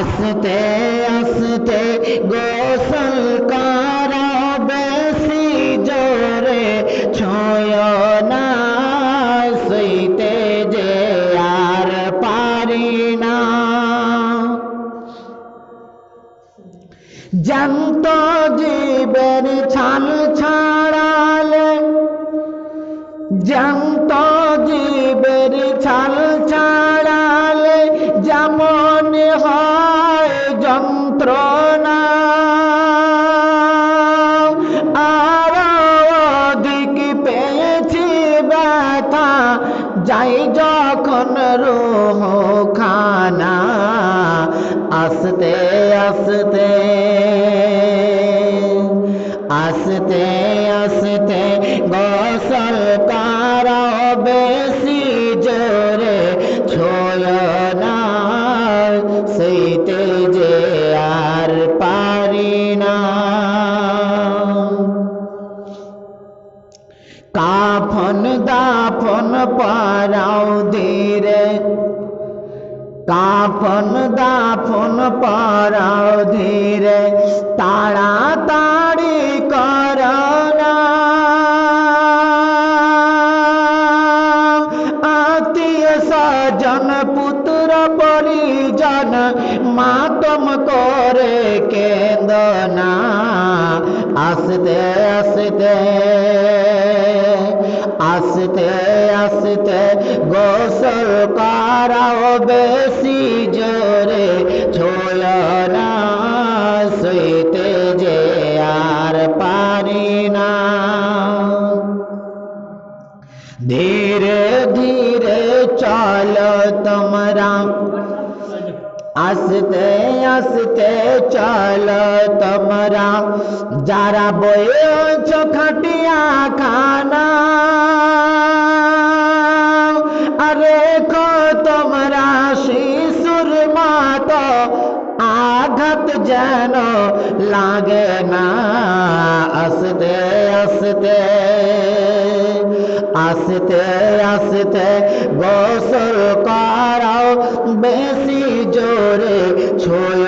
আস্তে আস্তে গোসল করো বেশি জোরে ছুঁয় না সইতে যে আর পারি না জ্যান্ত জীবের ছাল ছাড়ালে জ্যান্ত জীবের ছাল ছাড়ালে যেমন হয় যন্ত্রণা আর অধিক পেয়েছি ব্যথা যাই যখন রুহ খানা আস্তে আস্তে আস্তে আস্তে গোসল করো বেশি জোরে ছুঁয় না সইতে যে আর পারি না কাফন দাফন পরাও ধীরে কাফন দাফন পরাও ধীরে তাড়াতাড়ি করো না আত্মীয় স্বজন পুত্র পরিজন মাতম করে কেন্দনা আস্তে আস্তে আস্তে আস্তে গোসল করাও বেশি জোরে ছুঁয় না সইতে যে আর পারি না ধীরে ধীরে চলো তোমরা আস্তে আস্তে চলো তোমরা যারা বয়েছ খাটিয়া খানা আরে তোমরা শিশুর মতো আঘাত যেন লাগে না আস্তে আস্তে আস্তে আস্তে গোসল করাও বেশি জোরে ছুঁয়